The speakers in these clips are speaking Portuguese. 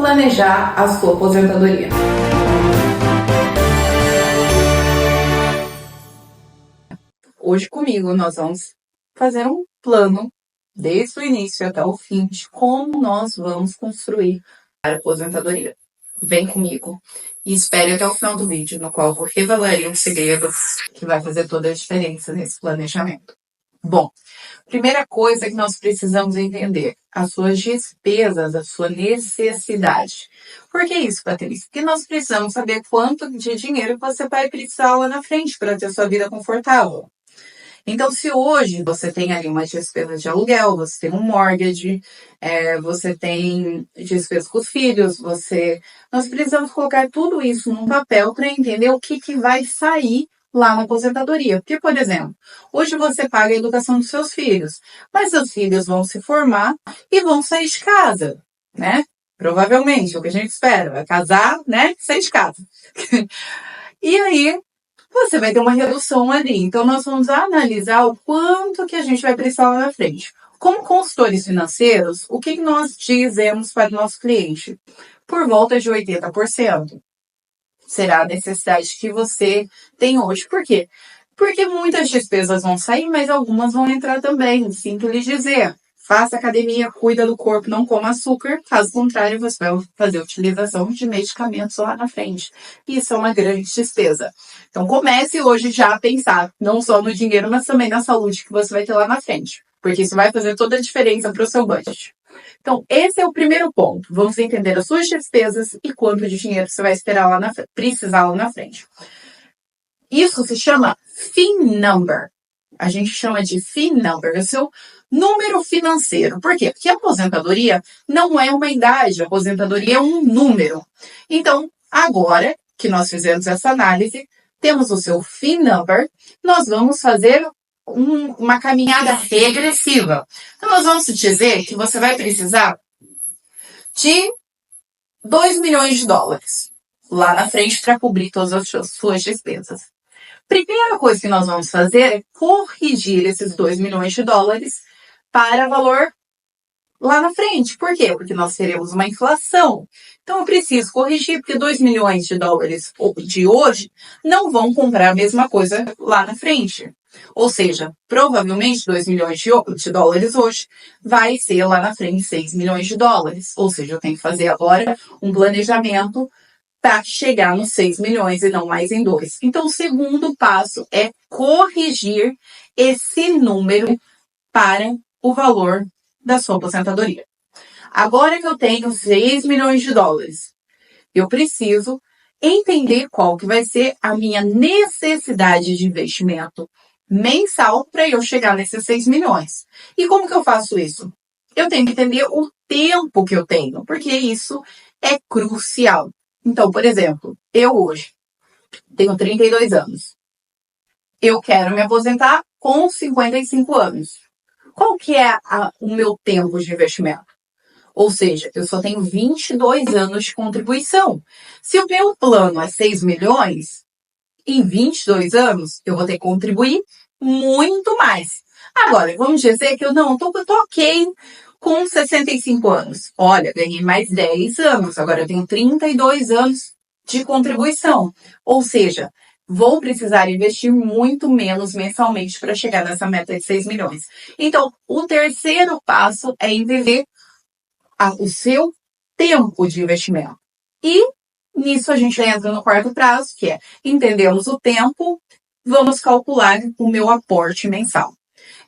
planejar a sua aposentadoria. Hoje comigo nós vamos fazer um plano desde o início até o fim de como nós vamos construir a aposentadoria. Vem comigo e espere até o final do vídeo, no qual eu vou revelar um segredo que vai fazer toda a diferença nesse planejamento. Bom, primeira coisa que nós precisamos entender, as suas despesas, a sua necessidade. Por que isso, Patrícia? Porque nós precisamos saber quanto de dinheiro você vai precisar lá na frente para ter sua vida confortável. Então, se hoje você tem ali uma despesa de aluguel, você tem um mortgage, você tem despesa com os filhos, nós precisamos colocar tudo isso num papel para entender o que vai sair lá na aposentadoria. Porque, por exemplo, hoje você paga a educação dos seus filhos, mas seus filhos vão se formar e vão sair de casa, né? Provavelmente, é o que a gente espera, vai casar, né? Sair de casa. E aí, você vai ter uma redução ali. Então, nós vamos analisar o quanto que a gente vai precisar lá na frente. Como consultores financeiros, o que nós dizemos para o nosso cliente? Por volta de 80% será a necessidade que você tem hoje. Por quê? Porque muitas despesas vão sair, mas algumas vão entrar também. Sinto lhe dizer. Faça academia, cuida do corpo, não coma açúcar. Caso contrário, você vai fazer utilização de medicamentos lá na frente. Isso é uma grande despesa. Então, comece hoje já a pensar, não só no dinheiro, mas também na saúde que você vai ter lá na frente. Porque isso vai fazer toda a diferença para o seu budget. Então, esse é o primeiro ponto. Vamos entender as suas despesas e quanto de dinheiro você vai esperar precisar lá na frente. Isso se chama FIN number. A gente chama de FIN number, é o seu número financeiro. Por quê? Porque a aposentadoria não é uma idade, a aposentadoria é um número. Então, agora que nós fizemos essa análise, temos o seu FIN number, nós vamos fazer uma caminhada regressiva. Então, nós vamos dizer que você vai precisar de 2 milhões de dólares lá na frente para cobrir todas as suas despesas. Primeira coisa que nós vamos fazer é corrigir esses 2 milhões de dólares para valor lá na frente. Por quê? Porque nós teremos uma inflação. Então, eu preciso corrigir, porque 2 milhões de dólares de hoje não vão comprar a mesma coisa lá na frente. Ou seja, provavelmente 2 milhões de dólares hoje vai ser lá na frente 6 milhões de dólares. Ou seja, eu tenho que fazer agora um planejamento para chegar nos 6 milhões e não mais em 2. Então, o segundo passo é corrigir esse número para o valor da sua aposentadoria. Agora que eu tenho 6 milhões de dólares, eu preciso entender qual que vai ser a minha necessidade de investimento mensal para eu chegar nesses 6 milhões. E como que eu faço isso? Eu tenho que entender o tempo que eu tenho, porque isso é crucial. Então, por exemplo, eu hoje tenho 32 anos. Eu quero me aposentar com 55 anos. Qual que é o meu tempo de investimento? Ou seja, eu só tenho 22 anos de contribuição. Se o meu plano é 6 milhões, em 22 anos eu vou ter que contribuir muito mais. Agora, vamos dizer que eu tô ok com 65 anos. Olha, ganhei mais 10 anos. Agora eu tenho 32 anos de contribuição. Ou seja, vou precisar investir muito menos mensalmente para chegar nessa meta de 6 milhões. Então, o terceiro passo é entender o seu tempo de investimento. E nisso a gente entra no quarto prazo, que é entendemos o tempo, vamos calcular o meu aporte mensal.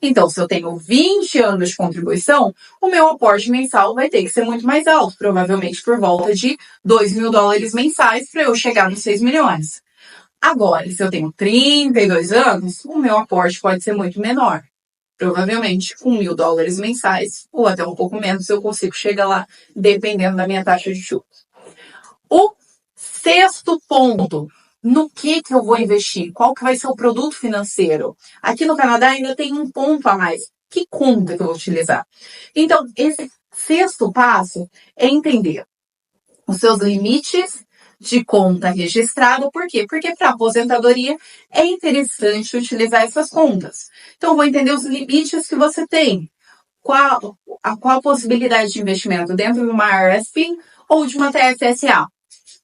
Então, se eu tenho 20 anos de contribuição, o meu aporte mensal vai ter que ser muito mais alto, provavelmente por volta de 2 mil dólares mensais para eu chegar nos 6 milhões. Agora, se eu tenho 32 anos, o meu aporte pode ser muito menor. Provavelmente com 1.000 dólares mensais, ou até um pouco menos, eu consigo chegar lá, dependendo da minha taxa de juros. O sexto ponto, no que eu vou investir? Qual que vai ser o produto financeiro? Aqui no Canadá ainda tem um ponto a mais. Que conta que eu vou utilizar? Então, esse sexto passo é entender os seus limites de conta registrada. Por quê? Porque para aposentadoria é interessante utilizar essas contas. Então, eu vou entender os limites que você tem. Qual a possibilidade de investimento dentro de uma RSP ou de uma TFSA,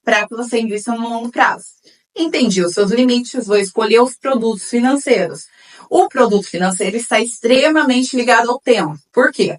para que você invista no longo prazo. Entendi os seus limites, vou escolher os produtos financeiros. O produto financeiro está extremamente ligado ao tempo. Por quê?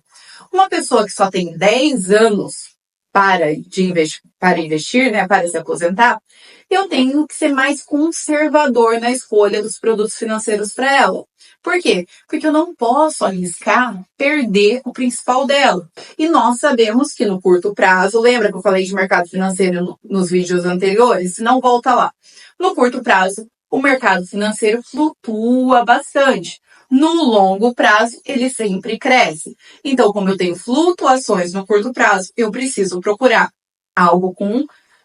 Uma pessoa que só tem 10 anos para investir, né, para se aposentar, eu tenho que ser mais conservador na escolha dos produtos financeiros para ela. Por quê? Porque eu não posso arriscar perder o principal dela. E nós sabemos que no curto prazo, lembra que eu falei de mercado financeiro nos vídeos anteriores? Não volta lá. No curto prazo, o mercado financeiro flutua bastante. No longo prazo, ele sempre cresce. Então, como eu tenho flutuações no curto prazo, eu preciso procurar algo com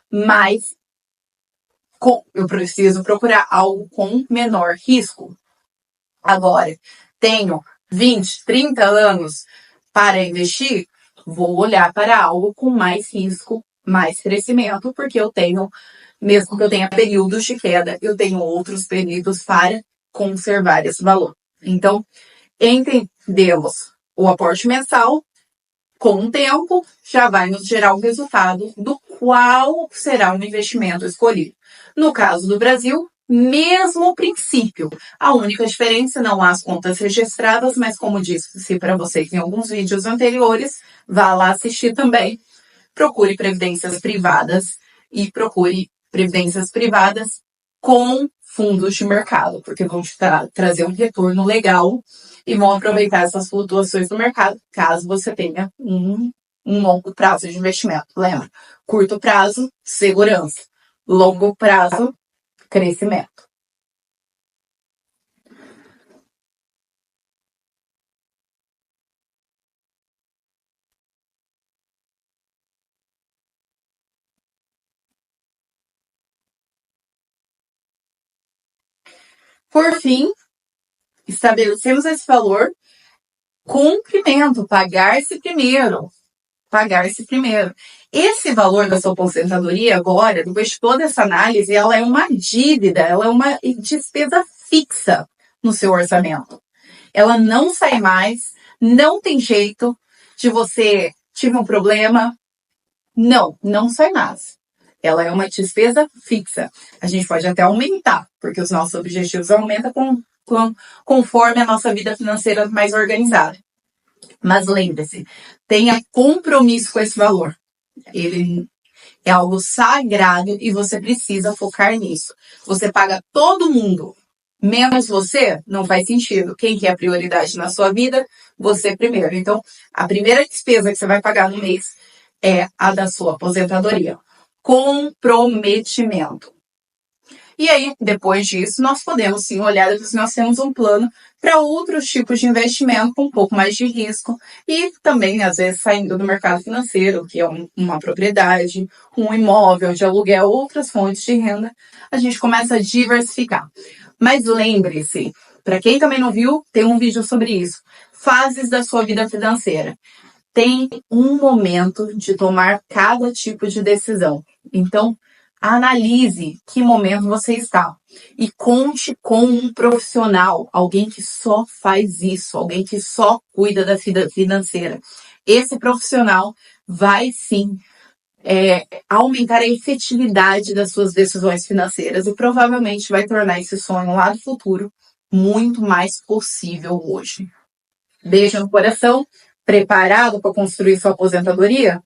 mais. Eu preciso procurar algo com menor risco. Agora, tenho 20, 30 anos para investir, vou olhar para algo com mais risco, mais crescimento, porque eu tenho, mesmo que eu tenha períodos de queda, eu tenho outros períodos para conservar esse valor. Então, entendemos o aporte mensal, com o tempo, já vai nos gerar um resultado do qual será o investimento escolhido. No caso do Brasil, mesmo princípio. A única diferença, não há as contas registradas, mas como disse para vocês em alguns vídeos anteriores, vá lá assistir também. Procure previdências privadas e procure previdências privadas com fundos de mercado, porque vão te trazer um retorno legal e vão aproveitar essas flutuações do mercado, caso você tenha um longo prazo de investimento. Lembra? Curto prazo, segurança. Longo prazo, crescimento. Por fim, estabelecemos esse valor. Cumprimento, pagar-se primeiro. Pagar-se primeiro. Esse valor da sua aposentadoria agora, depois de toda essa análise, ela é uma dívida, ela é uma despesa fixa no seu orçamento. Ela não sai mais, não tem jeito de você tive um problema. Não sai mais. Ela é uma despesa fixa. A gente pode até aumentar, porque os nossos objetivos aumentam conforme a nossa vida financeira mais organizada. Mas lembre-se, tenha compromisso com esse valor. Ele é algo sagrado e você precisa focar nisso. Você paga todo mundo, menos você, não faz sentido. Quem que é a prioridade na sua vida? Você primeiro. Então, a primeira despesa que você vai pagar no mês é a da sua aposentadoria. Comprometimento. E aí, depois disso, nós podemos sim olhar se nós temos um plano para outros tipos de investimento com um pouco mais de risco e também, às vezes, saindo do mercado financeiro, que é uma propriedade, um imóvel de aluguel, outras fontes de renda, a gente começa a diversificar. Mas lembre-se, para quem também não viu, tem um vídeo sobre isso. Fases da sua vida financeira. Tem um momento de tomar cada tipo de decisão. Então, analise que momento você está e conte com um profissional, alguém que só faz isso, alguém que só cuida da vida financeira. Esse profissional vai sim aumentar a efetividade das suas decisões financeiras e provavelmente vai tornar esse sonho lá do futuro muito mais possível hoje. Beijo no coração. Preparado para construir sua aposentadoria?